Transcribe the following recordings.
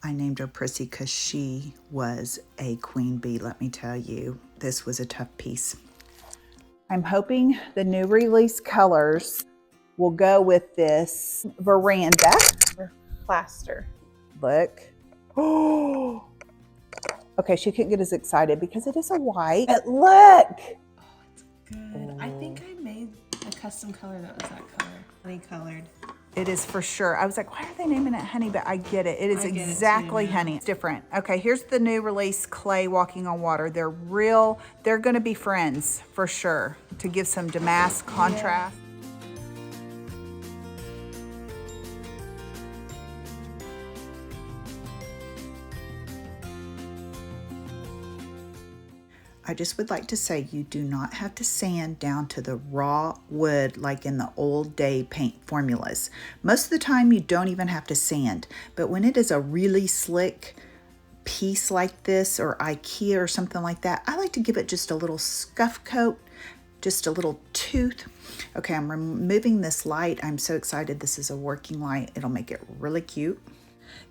I named her Prissy because she was a queen bee, let me tell you. This was a tough piece. I'm hoping the new release colors will go with this veranda. Plaster. Look. Oh, okay, she couldn't get as excited because it is a white. But look. Oh, it's good. I think I made a custom color that was that color. Honey colored. It is for sure. I was like, why are they naming it honey? But I get it. It is exactly honey. It's different. Okay, here's the new release clay walking on water. They're real. They're going to be friends for sure to give some damask contrast. Yeah. I just would like to say you do not have to sand down to the raw wood like in the old day paint formulas. Most of the time you don't even have to sand, but when it is a really slick piece like this or IKEA or something like that, I like to give it just a little scuff coat, just a little tooth. Okay, I'm removing this light. I'm so excited this is a working light. It'll make it really cute.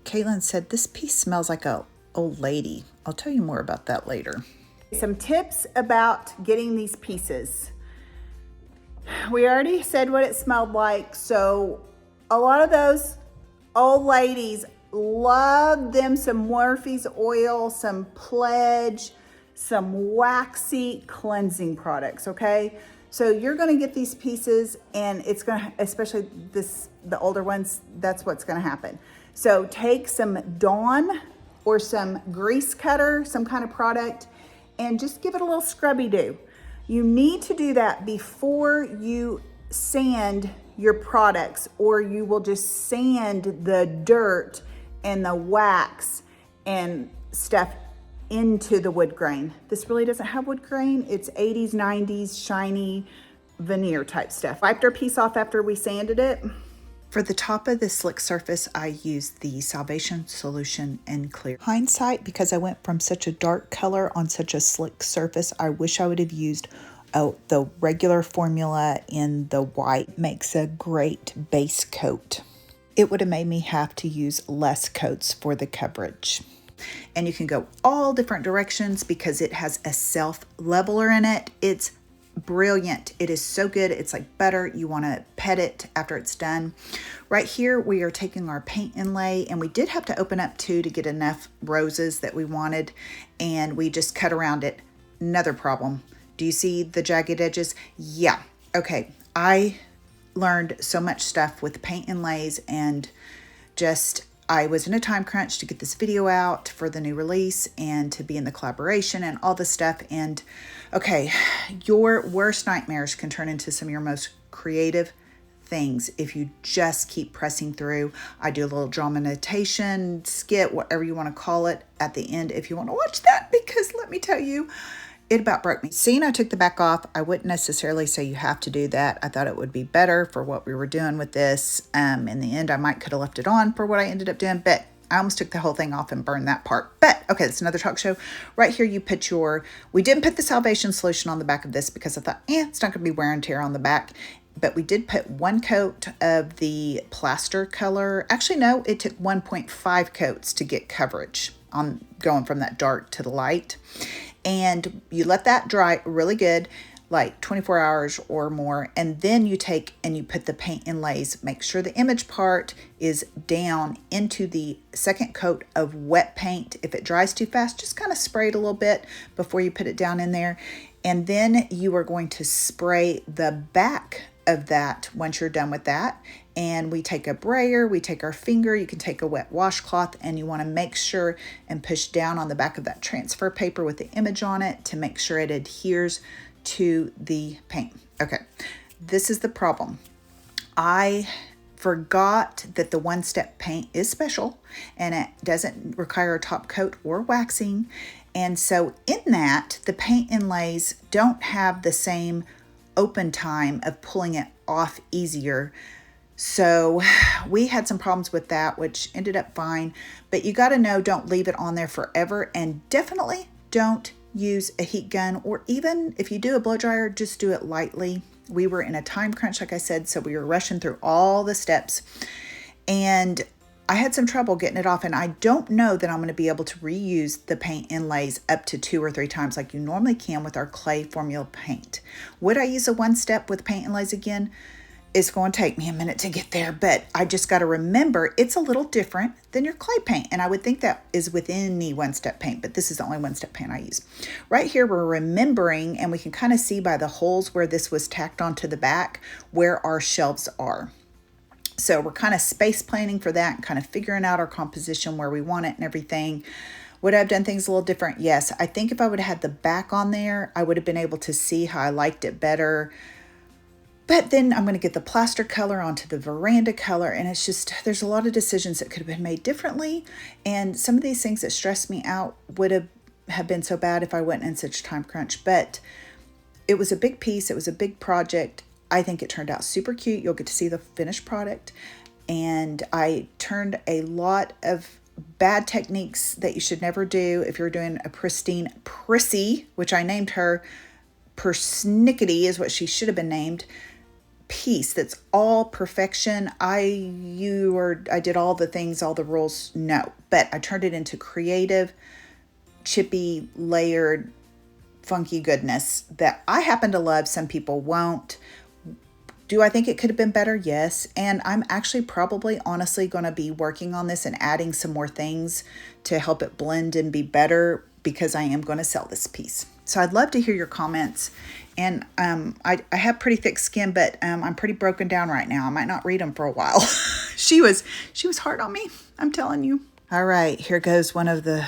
Caitlin said this piece smells like a old lady. I'll tell you more about that later. Some tips about getting these pieces. We already said what it smelled like, so a lot of those old ladies love them some Morphe's oil, some Pledge, some waxy cleansing products, okay? So you're gonna get these pieces and it's gonna, especially the older ones, that's what's gonna happen. So take some Dawn or some grease cutter, some kind of product, and just give it a little scrubby do. You need to do that before you sand your products, or you will just sand the dirt and the wax and stuff into the wood grain. This really doesn't have wood grain. It's 80s, 90s, shiny veneer type stuff. Wiped our piece off after we sanded it. For the top of the slick surface, I used the Salvation Solution in Clear. Hindsight, because I went from such a dark color on such a slick surface, I wish I would have used the regular formula in the white. Makes a great base coat. It would have made me have to use less coats for the coverage. And you can go all different directions because it has a self leveler in it. It's brilliant. It is so good. It's like butter. You want to pet it after it's done. Right here, we are taking our paint inlay, and we did have to open up to get enough roses that we wanted, and we just cut around it. Another problem. Do you see the jagged edges? Yeah. Okay. I learned so much stuff with paint inlays, and I was in a time crunch to get this video out for the new release and to be in the collaboration and all this stuff. And okay, your worst nightmares can turn into some of your most creative things if you just keep pressing through. I do a little drama notation, skit, whatever you want to call it at the end if you want to watch that, because let me tell you, it about broke me. Seeing I took the back off, I wouldn't necessarily say you have to do that. I thought it would be better for what we were doing with this. In the end, I might could have left it on for what I ended up doing, but I almost took the whole thing off and burned that part. But okay, it's another talk show. Right here, you put we didn't put the Salvation Solution on the back of this because I thought, it's not gonna be wear and tear on the back. But we did put one coat of the plaster color. Actually, no, it took 1.5 coats to get coverage on going from that dark to the light. And you let that dry really good, like 24 hours or more. And then you take and you put the paint inlays. Make sure the image part is down into the second coat of wet paint. If it dries too fast, just kind of spray it a little bit before you put it down in there. And then you are going to spray the back of that once you're done with that. And we take a brayer, we take our finger, you can take a wet washcloth, and you want to make sure and push down on the back of that transfer paper with the image on it to make sure it adheres to the paint. Okay, this is the problem. I forgot that the one-step paint is special and it doesn't require a top coat or waxing. And so in that, the paint inlays don't have the same open time of pulling it off easier. So we had some problems with that, which ended up fine. But you got to know, don't leave it on there forever, and definitely don't use a heat gun, or even if you do a blow dryer, just do it lightly. We were in a time crunch, like I said, so we were rushing through all the steps. And I had some trouble getting it off, and I don't know that I'm going to be able to reuse the paint inlays up to 2 or 3 times like you normally can with our clay formula paint. Would I use a one step with paint inlays again? It's going to take me a minute to get there, but I just got to remember it's a little different than your clay paint, and I would think that is within the one-step paint, but this is the only one-step paint I use. Right here, we're remembering, and we can kind of see by the holes where this was tacked onto the back where our shelves are. So we're kind of space planning for that and kind of figuring out our composition where we want it and everything. Would I have done things a little different? Yes. I think if I would have had the back on there, I would have been able to see how I liked it better. But then I'm going to get the plaster color onto the veranda color, and it's just, there's a lot of decisions that could have been made differently. And some of these things that stressed me out would have been so bad if I wasn't in such a time crunch. But it was a big piece. It was a big project. I think it turned out super cute. You'll get to see the finished product. And I turned a lot of bad techniques that you should never do if you're doing a pristine Prissy, which I named her Persnickety is what she should have been named, piece that's all perfection. I did all the things, all the rules. No, but I turned it into creative, chippy, layered, funky goodness that I happen to love. Some people won't. Do I think it could have been better? Yes. And I'm actually probably honestly going to be working on this and adding some more things to help it blend and be better, because I am going to sell this piece. So I'd love to hear your comments. And I have pretty thick skin, but I'm pretty broken down right now. I might not read them for a while. She was hard on me, I'm telling you. All right, here goes one of the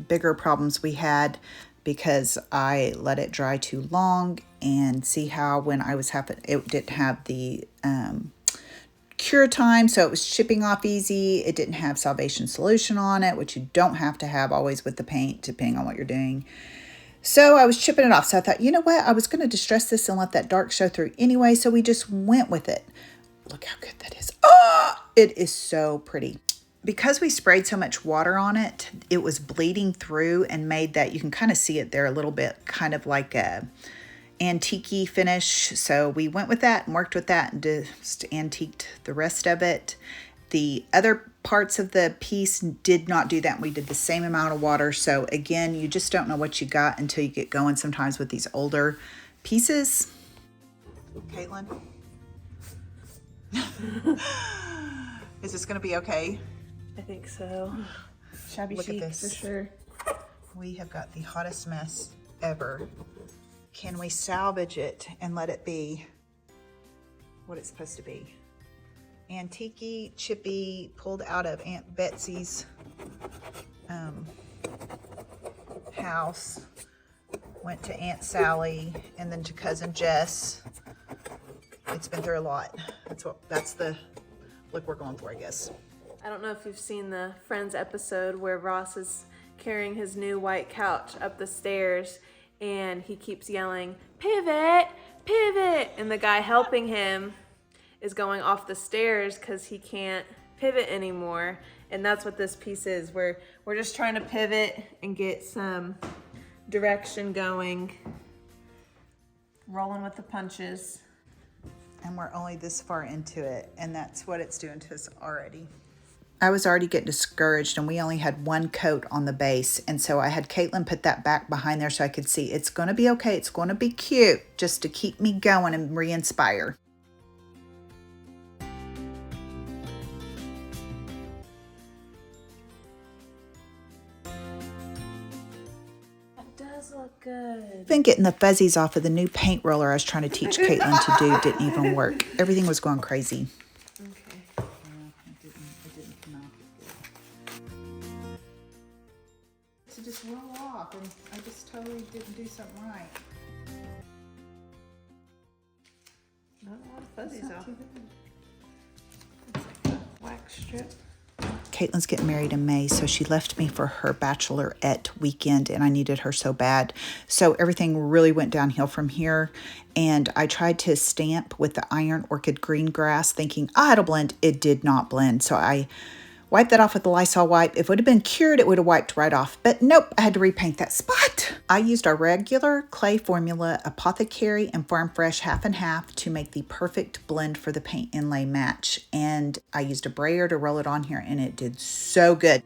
bigger problems we had because I let it dry too long. And see how when I was it didn't have the cure time, so it was chipping off easy. It didn't have salvation solution on it, which you don't have to have always with the paint, depending on what you're doing. So I was chipping it off. So I thought, you know what? I was going to distress this and let that dark show through anyway. So we just went with it. Look how good that is. Oh, it is so pretty. Because we sprayed so much water on it, it was bleeding through and made that, you can kind of see it there a little bit, kind of like a antique-y finish. So we went with that and worked with that and just antiqued the rest of it. The other parts of the piece did not do that. We did the same amount of water. So again, you just don't know what you got until you get going sometimes with these older pieces. Caitlin? Is this going to be okay? I think so. Shabby Look chic at this. for sure. We have got the hottest mess ever. Can we salvage it and let it be what it's supposed to be? Antique-y, chippy, pulled out of Aunt Betsy's house, went to Aunt Sally, and then to Cousin Jess. It's been through a lot. That's the look we're going for, I guess. I don't know if you've seen the Friends episode where Ross is carrying his new white couch up the stairs and he keeps yelling, "Pivot, pivot," and the guy helping him is going off the stairs because he can't pivot anymore. And that's what this piece is. We're just trying to pivot and get some direction going, rolling with the punches. And we're only this far into it, and that's what it's doing to us already. I was already getting discouraged, and we only had one coat on the base, and so I had Caitlin put that back behind there so I could see it's going to be okay, it's going to be cute, just to keep me going and re-inspire. That does look good. Even getting the fuzzies off of the new paint roller I was trying to teach Caitlin to do didn't even work. Everything was going crazy. Okay. It didn't come out good. To just roll off, and I just totally didn't do something right. Not a lot of fuzzies off. It's like a wax strip. Caitlin's getting married in May, so she left me for her bachelorette weekend, and I needed her so bad. So everything really went downhill from here, and I tried to stamp with the Iron Orchid Green Grass, thinking, it'll blend. It did not blend, so I Wipe that off with the Lysol wipe. If it would have been cured, it would have wiped right off. But nope, I had to repaint that spot. I used our regular clay formula, Apothecary and Farm Fresh half and half to make the perfect blend for the paint inlay match. And I used a brayer to roll it on here and it did so good.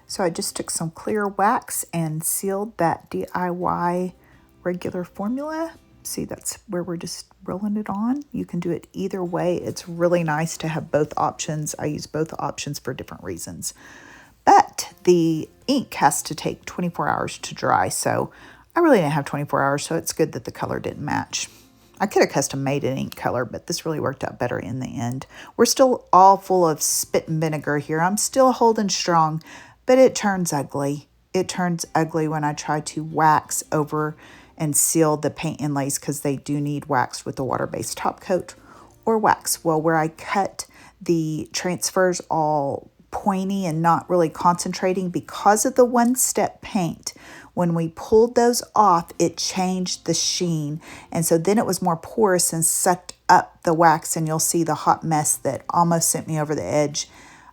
So I just took some clear wax and sealed that DIY regular formula. See, that's where we're just rolling it on. You can do it either way. It's really nice to have both options. I use both options for different reasons. But the ink has to take 24 hours to dry, so I really didn't have 24 hours, so it's good that the color didn't match. I could have custom made an ink color, but this really worked out better in the end. We're still all full of spit and vinegar here. I'm still holding strong, but it turns ugly. It turns ugly when I try to wax over and seal the paint inlays because they do need waxed with the water-based top coat or wax. Well, where I cut the transfers all pointy and not really concentrating because of the one-step paint, when we pulled those off, it changed the sheen. And so then it was more porous and sucked up the wax, and you'll see the hot mess that almost sent me over the edge.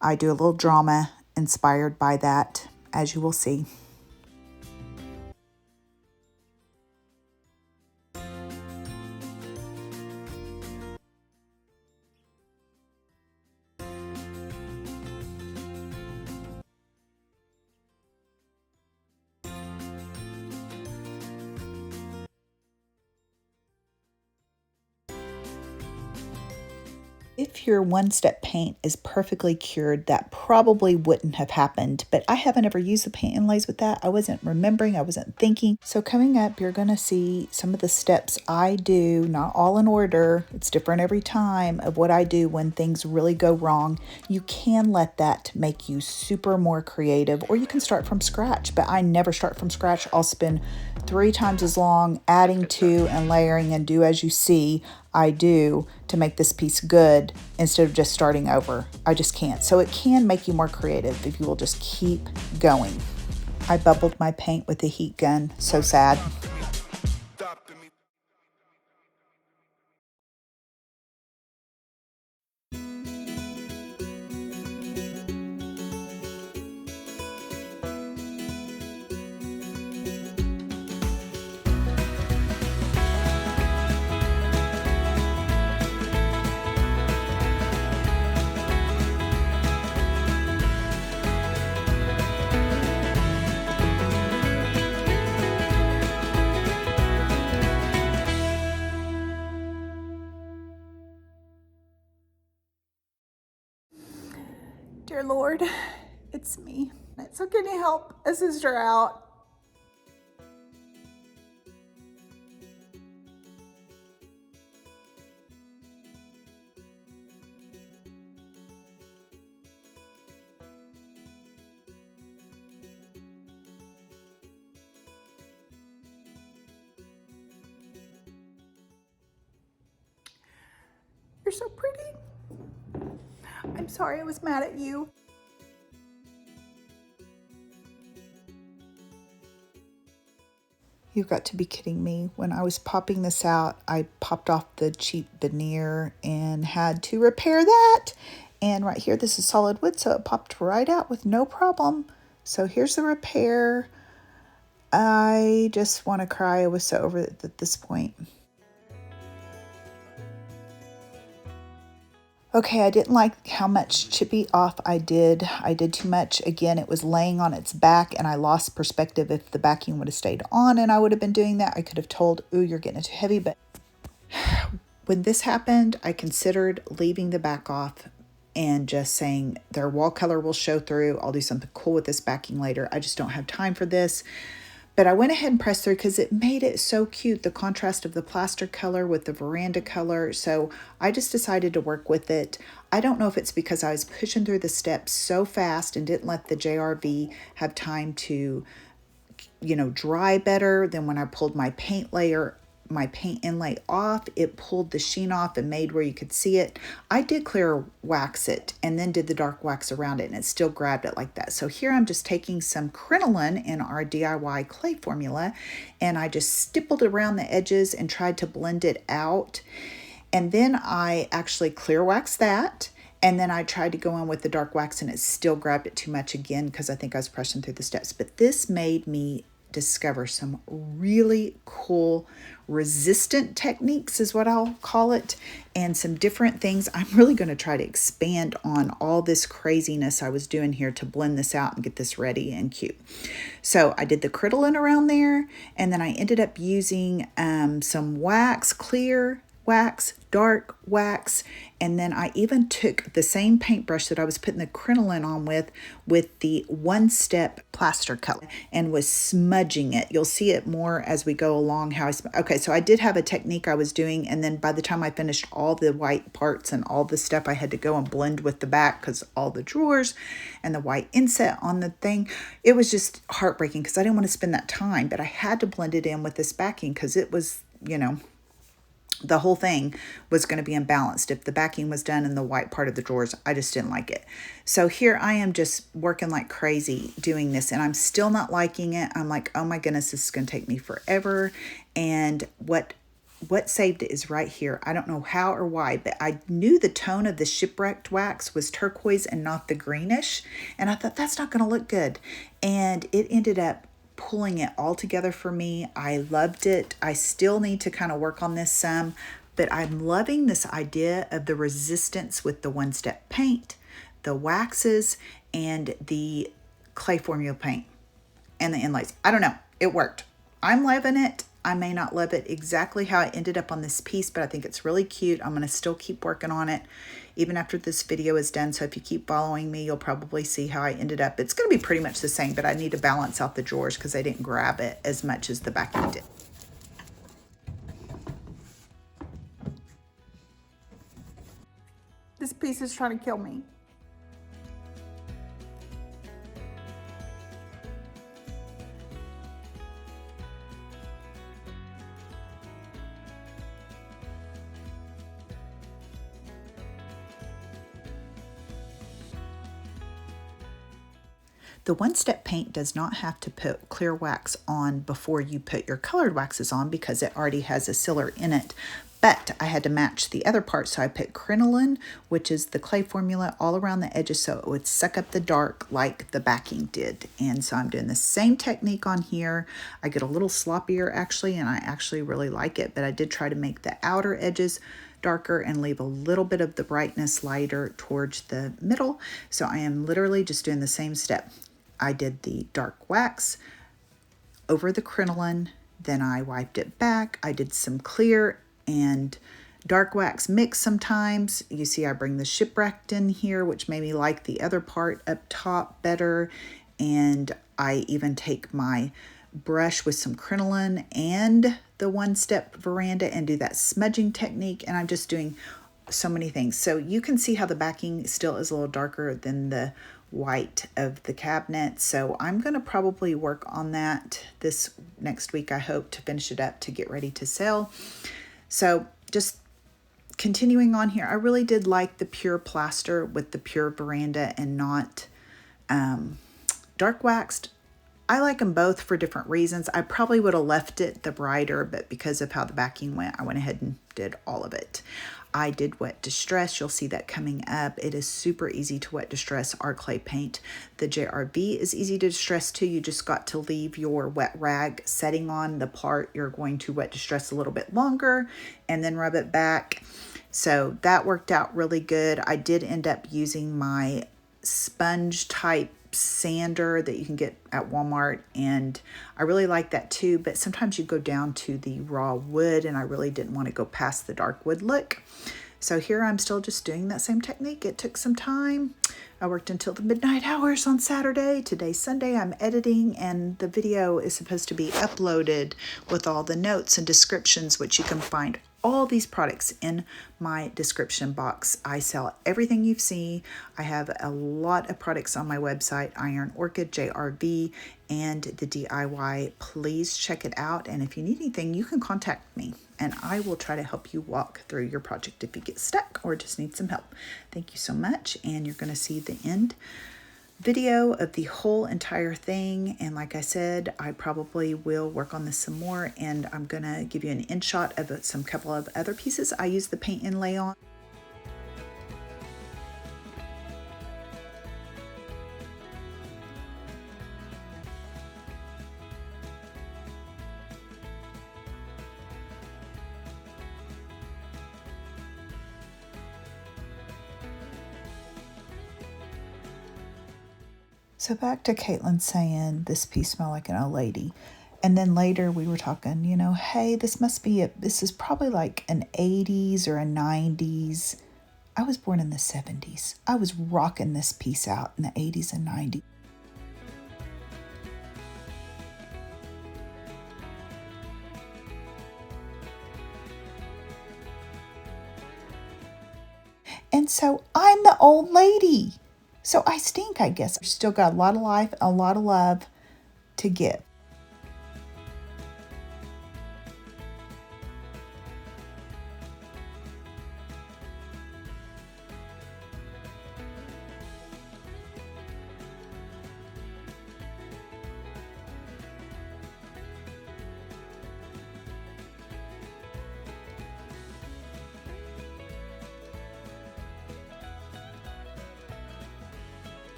I do a little drama inspired by that, as you will see. If your one-step paint is perfectly cured, that probably wouldn't have happened, but I haven't ever used the paint inlays with that. I wasn't remembering, I wasn't thinking. So coming up, you're gonna see some of the steps I do, not all in order, it's different every time, of what I do when things really go wrong. You can let that make you super more creative, or you can start from scratch, but I never start from scratch. I'll spend 3 times as long adding to and layering and do as you see I do to make this piece good instead of just starting over. I just can't. So it can make you more creative if you will just keep going. I bubbled my paint with a heat gun. So sad. Dear Lord, it's me. So can you help a sister out? You're so pretty. I'm sorry I was mad at you. You've got to be kidding me. When I was popping this out, I popped off the cheap veneer and had to repair that. And right here, this is solid wood, so it popped right out with no problem. So here's the repair. I just want to cry. I was so over it at this point. Okay, I didn't like how much chippy off I did. I did too much. Again, it was laying on its back and I lost perspective. If the backing would have stayed on and I would have been doing that, I could have told, ooh, you're getting it too heavy. But when this happened, I considered leaving the back off and just saying their wall color will show through. I'll do something cool with this backing later. I just don't have time for this. But I went ahead and pressed through because it made it so cute, the contrast of the plaster color with the veranda color. So I just decided to work with it. I don't know if it's because I was pushing through the steps so fast and didn't let the JRV have time to, dry better than when I pulled my paint layer, my paint inlay off, it pulled the sheen off and made where you could see it. I did clear wax it and then did the dark wax around it, and it still grabbed it like that. So here I'm just taking some crinoline in our DIY clay formula, and I just stippled around the edges and tried to blend it out. And then I actually clear waxed that. And then I tried to go in with the dark wax, and it still grabbed it too much again because I think I was pressing through the steps. But this made me discover some really cool resistant techniques is what I'll call it, and some different things. I'm really going to try to expand on all this craziness I was doing here to blend this out and get this ready and cute. So I did the crinoline around there, and then I ended up using some wax, clear wax, dark wax, and then I even took the same paintbrush that I was putting the crinoline on with the one-step plaster color and was smudging it. You'll see it more as we go along how okay, so I did have a technique I was doing, and then by the time I finished all the white parts and all the stuff, I had to go and blend with the back because all the drawers and the white inset on the thing, it was just heartbreaking because I didn't want to spend that time, but I had to blend it in with this backing because it was, you know, the whole thing was going to be imbalanced. If the backing was done in the white part of the drawers, I just didn't like it. So here I am just working like crazy doing this, and I'm still not liking it. I'm like, oh my goodness, this is going to take me forever. And what saved it is right here. I don't know how or why, but I knew the tone of the shipwrecked wax was turquoise and not the greenish. And I thought that's not going to look good. And it ended up pulling it all together for me. I loved it. I still need to kind of work on this some, but I'm loving this idea of the resistance with the one-step paint, the waxes, and the clay formula paint and the inlays. I don't know. It worked. I'm loving it. I may not love it exactly how I ended up on this piece, but I think it's really cute. I'm going to still keep working on it even after this video is done. So if you keep following me, you'll probably see how I ended up. It's going to be pretty much the same, but I need to balance out the drawers because I didn't grab it as much as the backing did. This piece is trying to kill me. The one-step paint does not have to put clear wax on before you put your colored waxes on because it already has a sealer in it. But I had to match the other part, so I put crinoline, which is the clay formula, all around the edges so it would suck up the dark like the backing did. And so I'm doing the same technique on here. I get a little sloppier actually, and I actually really like it, but I did try to make the outer edges darker and leave a little bit of the brightness lighter towards the middle. So I am literally just doing the same step. I did the dark wax over the crinoline, then I wiped it back. I did some clear and dark wax mix sometimes. You see I bring the shipwrecked in here, which made me like the other part up top better. And I even take my brush with some crinoline and the one-step veranda and do that smudging technique. And I'm just doing so many things. So you can see how the backing still is a little darker than the white of the cabinet. So I'm going to probably work on that this next week. I hope to finish it up to get ready to sell. So just continuing on here, I really did like the pure plaster with the pure veranda and not dark waxed. I like them both for different reasons. I probably would have left it the brighter, but because of how the backing went, I went ahead and did all of it. I did wet distress. You'll see that coming up. It is super easy to wet distress our clay paint. The JRB is easy to distress too. You just got to leave your wet rag setting on the part you're going to wet distress a little bit longer and then rub it back. So that worked out really good. I did end up using my sponge type sander that you can get at Walmart, and I really like that too, but sometimes you go down to the raw wood and I really didn't want to go past the dark wood look. So here I'm still just doing that same technique. It took some time. I worked until the midnight hours on Saturday. Today's Sunday. I'm editing, and the video is supposed to be uploaded with all the notes and descriptions, which you can find all these products in my description box. I sell everything you've seen. I have a lot of products on my website, Iron Orchid, JRV, and the DIY. Please check it out. And if you need anything, you can contact me and I will try to help you walk through your project if you get stuck or just need some help. Thank you so much. And you're going to see the end video of the whole entire thing. And like I said, I probably will work on this some more, and I'm gonna give you an in shot of some couple of other pieces I use the paint inlay on. So back to Caitlin saying this piece smelled like an old lady. And then later we were talking, you know, hey, this is probably like an 80s or a 90s. I was born in the 70s. I was rocking this piece out in the 80s and 90s. And so I'm the old lady. So I stink, I guess. Still got a lot of life, a lot of love to give.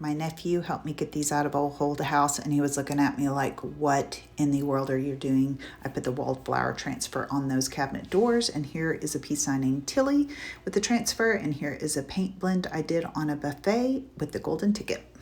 My nephew helped me get these out of old Hold House, and he was looking at me like, what in the world are you doing? I put the wallflower transfer on those cabinet doors, and here is a piece I named Tilly with the transfer, and here is a paint blend I did on a buffet with the golden ticket.